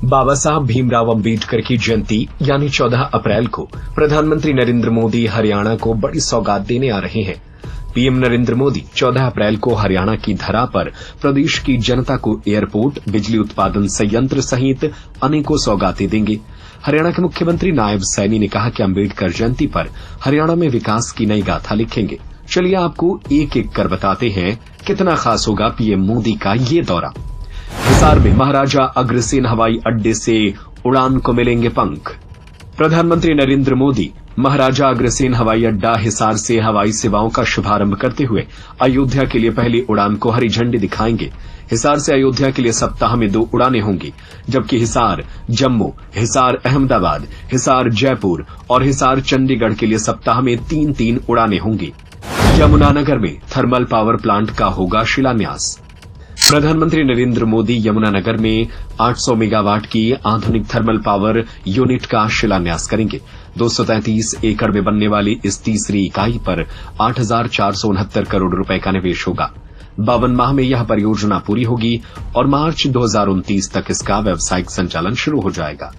बाबा साहब भीमराव अंबेडकर की जयंती यानी 14 अप्रैल को प्रधानमंत्री नरेंद्र मोदी हरियाणा को बड़ी सौगात देने आ रहे हैं। पीएम नरेंद्र मोदी 14 अप्रैल को हरियाणा की धरा पर प्रदेश की जनता को एयरपोर्ट, बिजली उत्पादन संयंत्र सहित अनेकों सौगातें देंगे। हरियाणा के मुख्यमंत्री नायब सैनी ने कहा कि अंबेडकर जयंती पर हरियाणा में विकास की नई गाथा लिखेंगे। चलिए आपको एक एक कर बताते हैं कितना खास होगा पीएम मोदी का ये दौरा। हिसार में महाराजा अग्रसेन हवाई अड्डे से उड़ान को मिलेंगे पंख। प्रधानमंत्री नरेंद्र मोदी महाराजा अग्रसेन हवाई अड्डा हिसार से हवाई सेवाओं का शुभारंभ करते हुए अयोध्या के लिए पहली उड़ान को हरी झंडी दिखाएंगे। हिसार से अयोध्या के लिए सप्ताह में 2 उड़ानें होंगी, जबकि हिसार जम्मू, हिसार अहमदाबाद, हिसार जयपुर और हिसार चंडीगढ़ के लिए सप्ताह में 3-3 उड़ानें होंगी। यमुनानगर में थर्मल पावर प्लांट का होगा शिलान्यास। प्रधानमंत्री नरेंद्र मोदी यमुनानगर में 800 मेगावाट की आधुनिक थर्मल पावर यूनिट का शिलान्यास करेंगे। 233 एकड़ में बनने वाली इस तीसरी इकाई पर 8,469 करोड़ रुपए का निवेश होगा। 52 माह में यह परियोजना पूरी होगी और मार्च 2029 तक इसका व्यावसायिक संचालन शुरू हो जाएगा।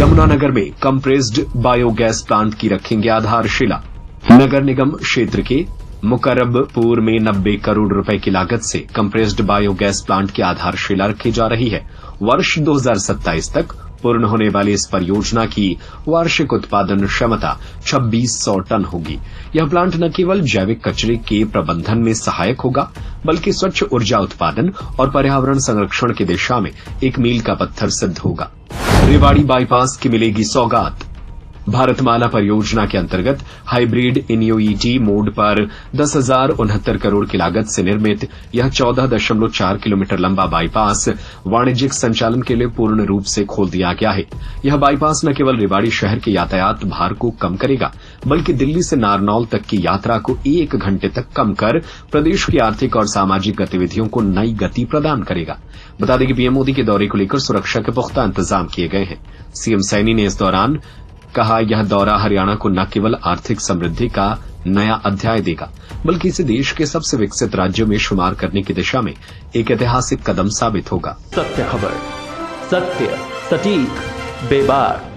यमुनानगर में कंप्रेस्ड बायोगैस प्लांट की रखेंगे आधारशिला। नगर निगम क्षेत्र के मुकरबपुर में 90 करोड़ रुपए की लागत से कंप्रेस्ड बायोगैस प्लांट की आधारशिला रखी जा रही है। वर्ष 2027 तक पूर्ण होने वाली इस परियोजना की वार्षिक उत्पादन क्षमता 2600 टन होगी। यह प्लांट न केवल जैविक कचरे के प्रबंधन में सहायक होगा, बल्कि स्वच्छ ऊर्जा उत्पादन और पर्यावरण संरक्षण की दिशा में एक मील का पत्थर सिद्ध होगा। रेवाड़ी बाईपास की मिलेगी सौगात। भारतमाला परियोजना के अंतर्गत हाइब्रिड इन्यूइटी मोड पर 10,069 करोड़ की लागत से निर्मित यह 14.4 किलोमीटर लंबा बाईपास वाणिज्यिक संचालन के लिए पूर्ण रूप से खोल दिया गया है। यह बाईपास न केवल रेवाड़ी शहर के यातायात भार को कम करेगा, बल्कि दिल्ली से नारनौल तक की यात्रा को 1 घंटे तक कम कर प्रदेश की आर्थिक और सामाजिक गतिविधियों को नई गति प्रदान करेगा। बता दें कि पीएम मोदी के दौरे को लेकर सुरक्षा के पुख्ता इंतजाम किए गए हैं। सीएम सैनी ने इस दौरान कहा, यह दौरा हरियाणा को न केवल आर्थिक समृद्धि का नया अध्याय देगा, बल्कि इसे देश के सबसे विकसित राज्यों में शुमार करने की दिशा में एक ऐतिहासिक कदम साबित होगा। सत्य खबर, सत्य, सटीक, बेबाक।